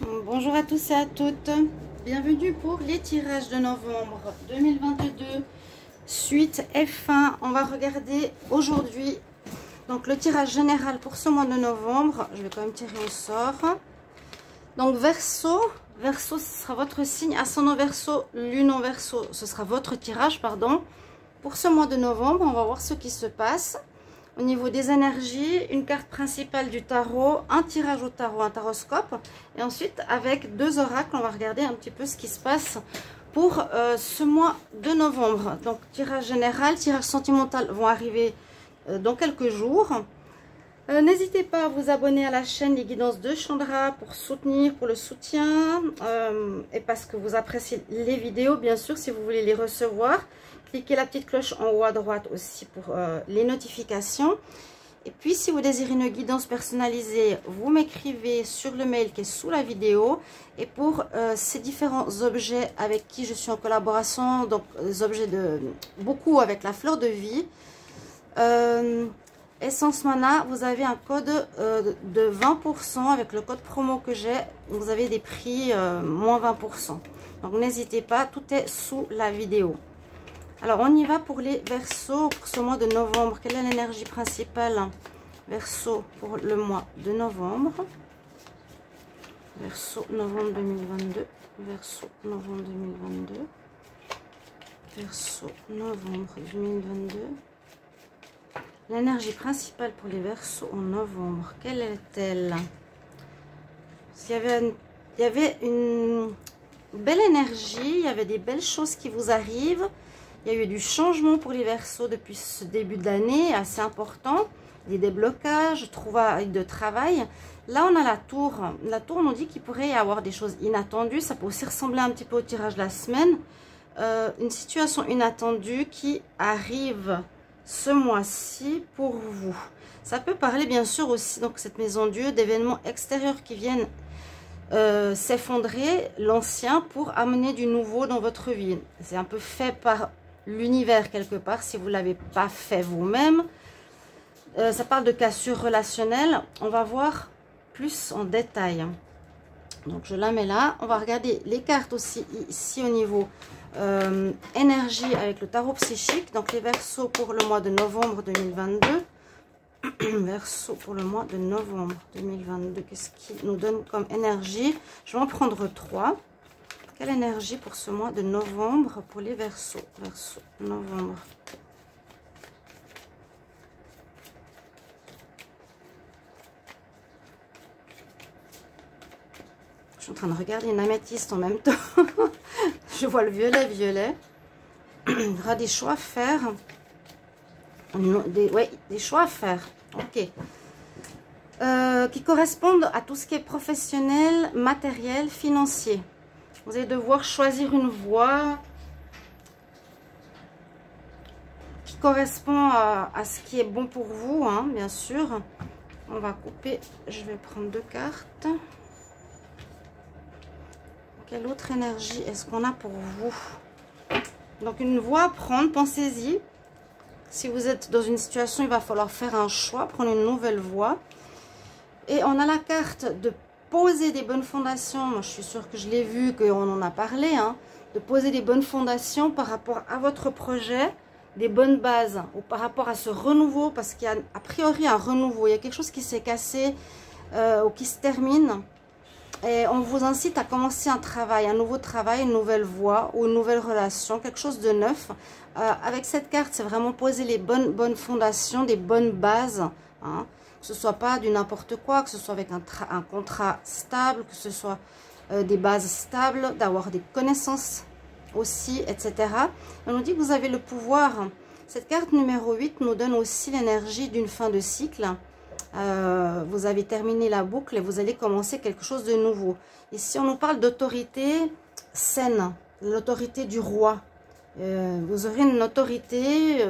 Bonjour à tous et à toutes, bienvenue pour les tirages de novembre 2022, suite F1. On va regarder aujourd'hui donc le tirage général pour ce mois de novembre. Je vais quand même tirer au sort. Donc Verseau, ce sera votre signe, ascendant Verseau, lune en Verseau, ce sera votre tirage, pardon. Pour ce mois de novembre, on va voir ce qui se passe. Au niveau des énergies, une carte principale du tarot, un tirage au tarot, un taroscope. Et ensuite, avec deux oracles, on va regarder un petit peu ce qui se passe pour ce mois de novembre. Donc, tirage général, tirage sentimental vont arriver dans quelques jours. N'hésitez pas à vous abonner à la chaîne Les Guidances de Chandra pour soutenir, pour le soutien. Et parce que vous appréciez les vidéos, bien sûr, si vous voulez les recevoir. Cliquez la petite cloche en haut à droite aussi pour les notifications. Et puis, si vous désirez une guidance personnalisée, vous m'écrivez sur le mail qui est sous la vidéo. Et pour ces différents objets avec qui je suis en collaboration, donc les objets de beaucoup avec la fleur de vie, Essence Mana, vous avez un code de 20% avec le code promo que j'ai. Vous avez des prix moins 20%. Donc, n'hésitez pas, tout est sous la vidéo. Alors, on y va pour les Verseaux pour ce mois de novembre. Quelle est l'énergie principale Verseau pour le mois de novembre? Verseau, novembre 2022. Verseau, novembre 2022. Verseau, novembre 2022. L'énergie principale pour les Verseaux en novembre, quelle est-elle? Il y avait une belle énergie, il y avait des belles choses qui vous arrivent. Il y a eu du changement pour les Verseaux depuis ce début d'année, assez important. Des déblocages, trouvailles de travail. Là, on a la tour. La tour nous dit qu'il pourrait y avoir des choses inattendues. Ça peut aussi ressembler un petit peu au tirage de la semaine. Une situation inattendue qui arrive ce mois-ci pour vous. Ça peut parler bien sûr aussi, donc cette maison Dieu, d'événements extérieurs qui viennent s'effondrer, l'ancien, pour amener du nouveau dans votre vie. C'est un peu fait par l'univers quelque part, si vous ne l'avez pas fait vous-même. Ça parle de cassure relationnelle. On va voir plus en détail. Donc je la mets là. On va regarder les cartes aussi ici au niveau énergie avec le tarot psychique. Donc les Verseaux pour le mois de novembre 2022. Verseau pour le mois de novembre 2022. Qu'est-ce qui nous donne comme énergie? Je vais en prendre 3. Quelle énergie pour ce mois de novembre pour les Verseaux? Verseau, novembre. Je suis en train de regarder une améthyste en même temps. Je vois le violet. Il y aura des choix à faire. Des choix à faire. Ok. Qui correspondent à tout ce qui est professionnel, matériel, financier. Vous allez devoir choisir une voie qui correspond à ce qui est bon pour vous, hein, bien sûr. On va couper. Je vais prendre 2 cartes. Quelle autre énergie est-ce qu'on a pour vous? Donc, une voie à prendre, pensez-y. Si vous êtes dans une situation, il va falloir faire un choix, prendre une nouvelle voie. Et on a la carte de poser des bonnes fondations. Moi, je suis sûre que je l'ai vu, qu'on en a parlé. Hein, de poser des bonnes fondations par rapport à votre projet, des bonnes bases, ou par rapport à ce renouveau, parce qu'il y a a priori un renouveau. Il y a quelque chose qui s'est cassé ou qui se termine. Et on vous incite à commencer un travail, un nouveau travail, une nouvelle voie ou une nouvelle relation, quelque chose de neuf. Avec cette carte, c'est vraiment poser les bonnes fondations, des bonnes bases. Hein, que ce soit pas du n'importe quoi, que ce soit avec un contrat stable, que ce soit des bases stables, d'avoir des connaissances aussi, etc. On nous dit que vous avez le pouvoir. Cette carte numéro 8 nous donne aussi l'énergie d'une fin de cycle. Vous avez terminé la boucle et vous allez commencer quelque chose de nouveau. Ici, on nous parle d'autorité saine, l'autorité du roi. Vous aurez une autorité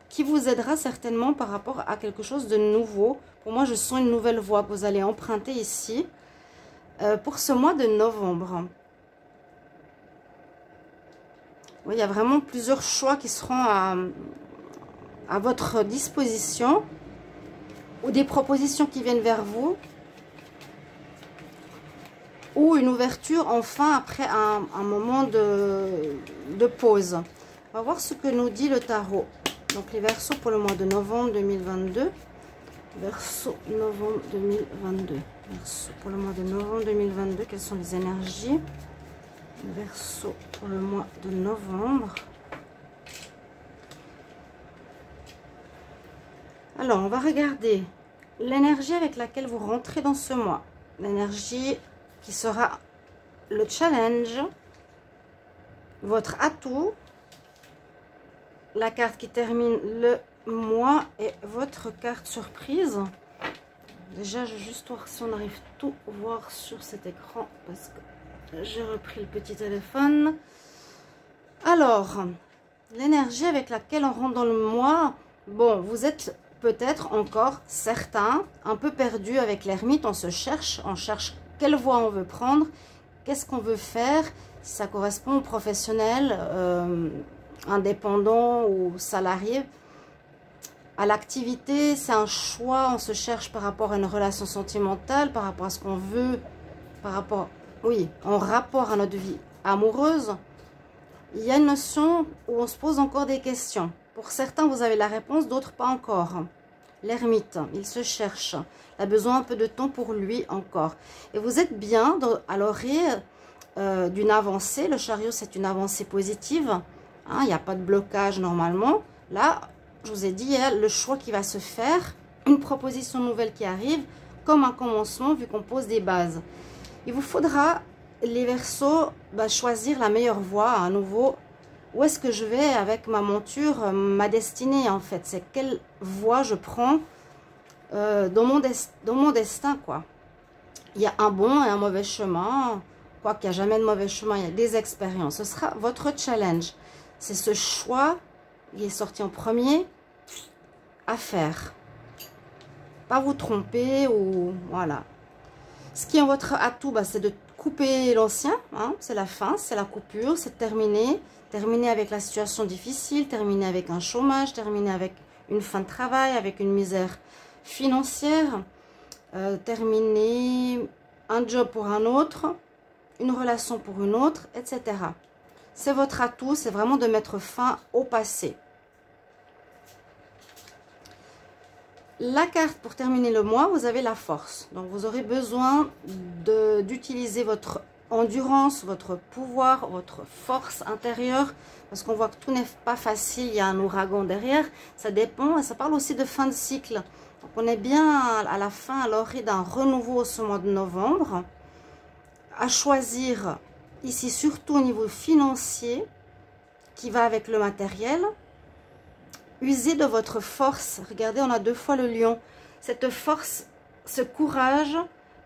qui vous aidera certainement par rapport à quelque chose de nouveau. Pour moi, je sens une nouvelle voie que vous allez emprunter ici pour ce mois de novembre. Oui, il y a vraiment plusieurs choix qui seront à votre disposition. Ou des propositions qui viennent vers vous. ou une ouverture enfin après un moment de pause. On va voir ce que nous dit le tarot. Donc les Verseaux pour le mois de novembre 2022. Verseau novembre 2022. Verseau pour le mois de novembre 2022. Quelles sont les énergies? Verseau pour le mois de novembre. Alors, on va regarder l'énergie avec laquelle vous rentrez dans ce mois. L'énergie qui sera le challenge, votre atout, la carte qui termine le mois et votre carte surprise. Déjà, je vais juste voir si on arrive tout voir sur cet écran parce que j'ai repris le petit téléphone. Alors, l'énergie avec laquelle on rentre dans le mois. Bon, vous êtes peut-être encore certains un peu perdus avec l'ermite. On cherche quelle voie on veut prendre, qu'est-ce qu'on veut faire, si ça correspond aux professionnels, indépendants ou salariés. À l'activité, c'est un choix, on se cherche par rapport à une relation sentimentale, par rapport à ce qu'on veut, par rapport, oui, en rapport à notre vie amoureuse. Il y a une notion où on se pose encore des questions. Pour certains, vous avez la réponse, d'autres pas encore. L'ermite, il se cherche. Il a besoin un peu de temps pour lui encore. Et vous êtes bien à l'orée d'une avancée. Le chariot, c'est une avancée positive. Hein, il n'y a pas de blocage normalement. Là, je vous ai dit, il y a le choix qui va se faire. Une proposition nouvelle qui arrive, comme un commencement, vu qu'on pose des bases. Il vous faudra, les Verseaux, choisir la meilleure voie à nouveau. Où est-ce que je vais avec ma monture, ma destinée en fait? C'est quelle voie je prends dans mon destin, quoi. Il y a un bon et un mauvais chemin. Quoi qu'il n'y a jamais de mauvais chemin, il y a des expériences. Ce sera votre challenge. C'est ce choix qui est sorti en premier à faire. Pas vous tromper ou voilà. Ce qui est votre atout, c'est de couper l'ancien. Hein, c'est la fin, c'est la coupure, c'est terminé. Terminer avec la situation difficile, terminer avec un chômage, terminer avec une fin de travail, avec une misère financière, terminer un job pour un autre, une relation pour une autre, etc. C'est votre atout, c'est vraiment de mettre fin au passé. La carte pour terminer le mois, vous avez la force. Donc vous aurez besoin d'utiliser votre endurance, votre pouvoir, votre force intérieure, parce qu'on voit que tout n'est pas facile, il y a un ouragan derrière, ça dépend, et ça parle aussi de fin de cycle. Donc on est bien à la fin, à l'orée d'un renouveau ce mois de novembre, à choisir ici surtout au niveau financier, qui va avec le matériel. Usez de votre force, regardez, on a deux fois le lion, cette force, ce courage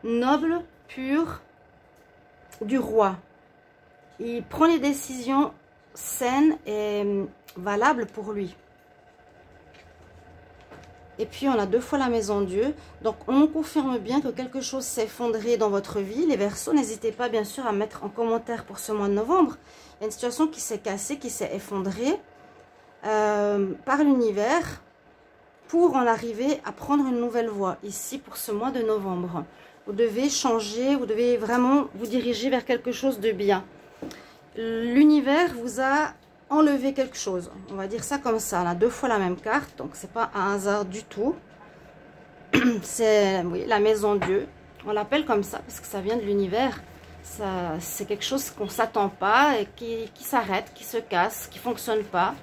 noble, pur, du roi. Il prend les décisions saines et valables pour lui. Et puis on a deux fois la maison Dieu. Donc on nous confirme bien que quelque chose s'est effondré dans votre vie. Les Verseaux, n'hésitez pas bien sûr à mettre en commentaire pour ce mois de novembre. Il y a une situation qui s'est cassée, qui s'est effondrée par l'univers pour en arriver à prendre une nouvelle voie ici pour ce mois de novembre. Vous devez changer, vous devez vraiment vous diriger vers quelque chose de bien. L'univers vous a enlevé quelque chose. On va dire ça comme ça. On a deux fois la même carte, donc c'est pas un hasard du tout. C'est oui, la maison Dieu. On l'appelle comme ça parce que ça vient de l'univers. C'est quelque chose qu'on ne s'attend pas et qui s'arrête, qui se casse, qui ne fonctionne pas,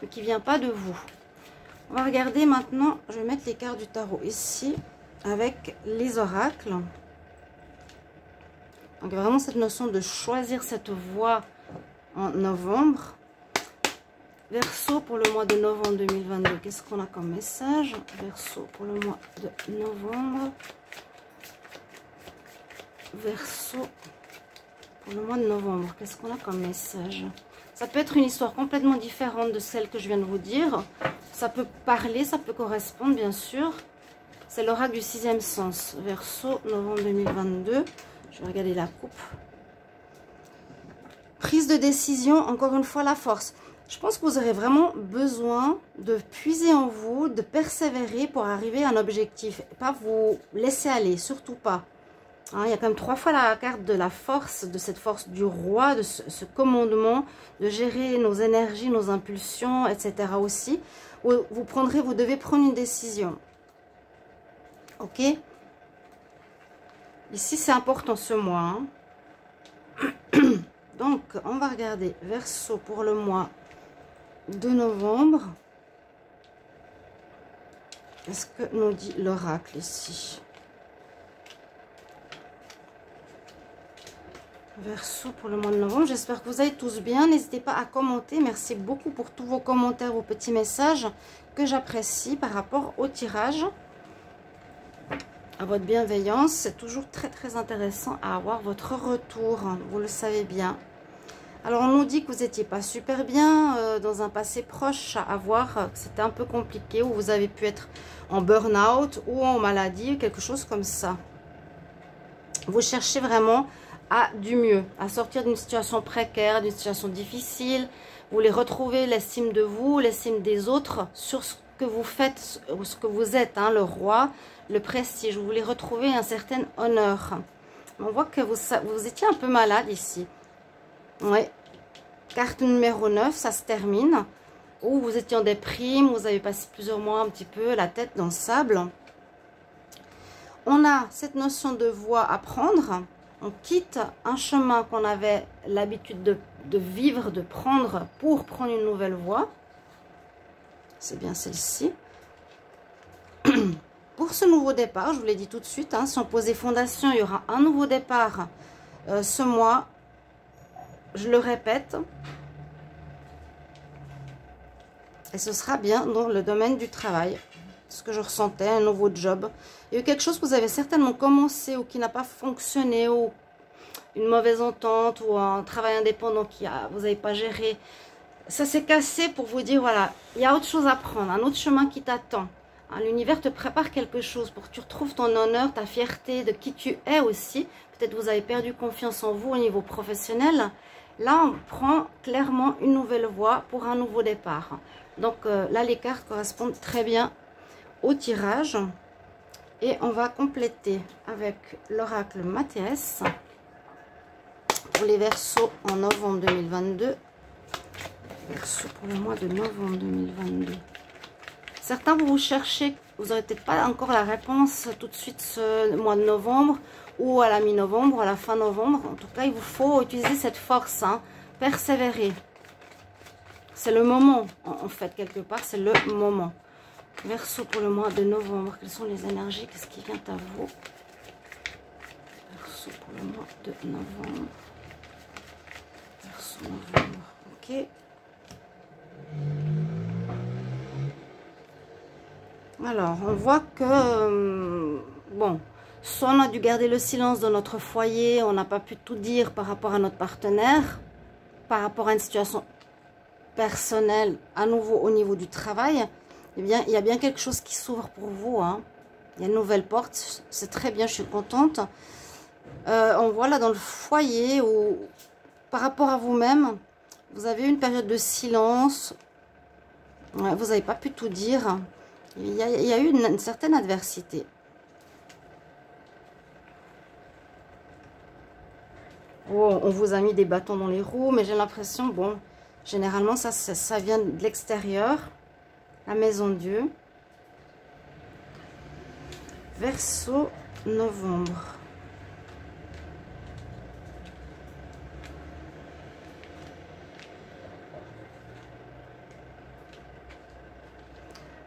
mais qui ne vient pas de vous. On va regarder maintenant, je vais mettre les cartes du tarot ici, avec les oracles. Donc vraiment cette notion de choisir cette voie en novembre. Verseau pour le mois de novembre 2022, qu'est-ce qu'on a comme message? Verseau pour le mois de novembre. Verseau pour le mois de novembre, qu'est-ce qu'on a comme message? Ça peut être une histoire complètement différente de celle que je viens de vous dire. Ça peut parler, ça peut correspondre bien sûr. C'est l'oracle du sixième sens. Verseau, novembre 2022. Je vais regarder la coupe. Prise de décision, encore une fois la force. Je pense que vous aurez vraiment besoin de puiser en vous, de persévérer pour arriver à un objectif. Et pas vous laisser aller, surtout pas. Hein, il y a quand même 3 fois la carte de la force, de cette force du roi, de ce commandement, de gérer nos énergies, nos impulsions, etc. aussi. Vous devez prendre une décision. Ok? Ici, c'est important ce mois. Hein. Donc, on va regarder Verseau pour le mois de novembre. Qu'est-ce que nous dit l'oracle ici? Verseau pour le mois de novembre. J'espère que vous allez tous bien. N'hésitez pas à commenter. Merci beaucoup pour tous vos commentaires, vos petits messages que j'apprécie par rapport au tirage. À votre bienveillance. C'est toujours très très intéressant à avoir votre retour. Vous le savez bien. Alors on nous dit que vous n'étiez pas super bien dans un passé proche à voir. Que c'était un peu compliqué. Ou vous avez pu être en burn-out ou en maladie. Quelque chose comme ça. Vous cherchez vraiment à du mieux, à sortir d'une situation précaire, d'une situation difficile. Vous voulez retrouver l'estime de vous, l'estime des autres sur ce que vous faites, ce que vous êtes, hein, le roi, le prestige. Vous voulez retrouver un certain honneur. On voit que vous étiez un peu malade ici. Ouais. Carte numéro 9, ça se termine. Ou vous étiez en déprime, vous avez passé plusieurs mois un petit peu la tête dans le sable. On a cette notion de voie à prendre. On quitte un chemin qu'on avait l'habitude de vivre, de prendre pour prendre une nouvelle voie. C'est bien celle-ci. Pour ce nouveau départ, je vous l'ai dit tout de suite, hein, si on pose des fondations, il y aura un nouveau départ ce mois. Je le répète. Et ce sera bien dans le domaine du travail. Ce que je ressentais, un nouveau job. Il y a eu quelque chose que vous avez certainement commencé ou qui n'a pas fonctionné, ou une mauvaise entente, ou un travail indépendant vous n'avez pas géré. Ça s'est cassé pour vous dire, voilà, il y a autre chose à prendre, un autre chemin qui t'attend. Hein, l'univers te prépare quelque chose pour que tu retrouves ton honneur, ta fierté de qui tu es aussi. Peut-être vous avez perdu confiance en vous au niveau professionnel. Là, on prend clairement une nouvelle voie pour un nouveau départ. Donc là, les cartes correspondent très bien au tirage. Et on va compléter avec l'oracle Mathias pour les Verseaux en novembre 2022. Verseau pour le mois de novembre 2022. Certains, vous cherchez, vous n'aurez peut-être pas encore la réponse tout de suite ce mois de novembre ou à la mi-novembre ou à la fin novembre. En tout cas, il vous faut utiliser cette force, hein, persévérer. C'est le moment, en fait, quelque part, c'est le moment. Verseau pour le mois de novembre. Quelles sont les énergies? Qu'est-ce qui vient à vous? Verseau pour le mois de novembre. Verseau novembre. Ok. Alors, on voit que, bon, soit on a dû garder le silence dans notre foyer, on n'a pas pu tout dire par rapport à notre partenaire, par rapport à une situation personnelle, à nouveau au niveau du travail. Eh bien, il y a bien quelque chose qui s'ouvre pour vous. Hein. Il y a une nouvelle porte. C'est très bien, je suis contente. On voit là dans le foyer où, par rapport à vous-même, vous avez eu une période de silence. Ouais, vous n'avez pas pu tout dire. Il y a eu une certaine adversité. Oh, on vous a mis des bâtons dans les roues, mais j'ai l'impression, bon, généralement, ça vient de l'extérieur. La maison de Dieu. Verseau, novembre.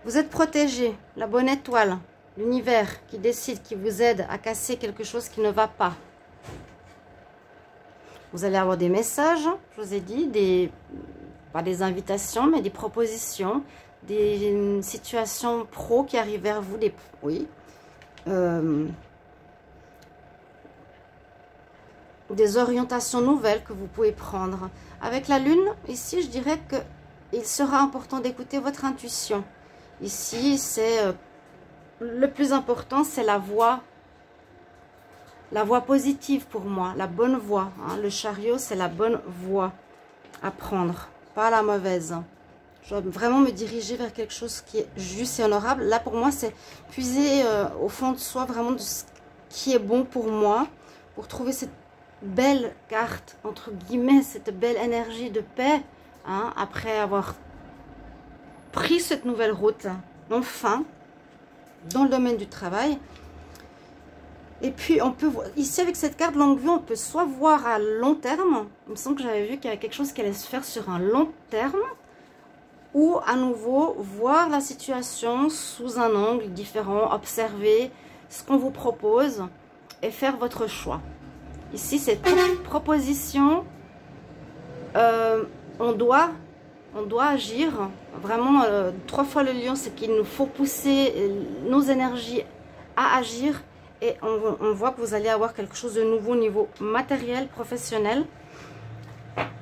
Vous êtes protégé. La bonne étoile. L'univers qui décide, qui vous aide à casser quelque chose qui ne va pas. Vous allez avoir des messages, je vous ai dit, pas des invitations, mais des propositions, des situations pro qui arrivent vers vous, des orientations nouvelles que vous pouvez prendre. Avec la lune, ici, je dirais qu'il sera important d'écouter votre intuition. Ici, c'est le plus important, c'est la voie positive pour moi, la bonne voie. Hein. Le chariot, c'est la bonne voie à prendre, pas la mauvaise. Je dois vraiment me diriger vers quelque chose qui est juste et honorable. Là, pour moi, c'est puiser au fond de soi vraiment qui est bon pour moi, pour trouver cette belle carte, entre guillemets, cette belle énergie de paix, hein, après avoir pris cette nouvelle route, enfin, dans le domaine du travail. Et puis, on peut voir, ici, avec cette carte longue vue, on peut soit voir à long terme, il me semble que j'avais vu qu'il y avait quelque chose qui allait se faire sur un long terme, ou à nouveau, voir la situation sous un angle différent, observer ce qu'on vous propose et faire votre choix. Ici, c'est une proposition, on doit agir, vraiment, 3 fois le lion, c'est qu'il nous faut pousser nos énergies à agir. Et on voit que vous allez avoir quelque chose de nouveau au niveau matériel, professionnel.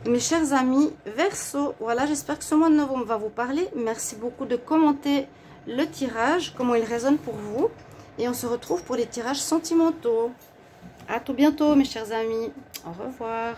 Mes chers amis Verseau, voilà, j'espère que ce mois de novembre va vous parler. Merci beaucoup de commenter le tirage, comment il résonne pour vous. Et on se retrouve pour les tirages sentimentaux. À tout bientôt mes chers amis. Au revoir.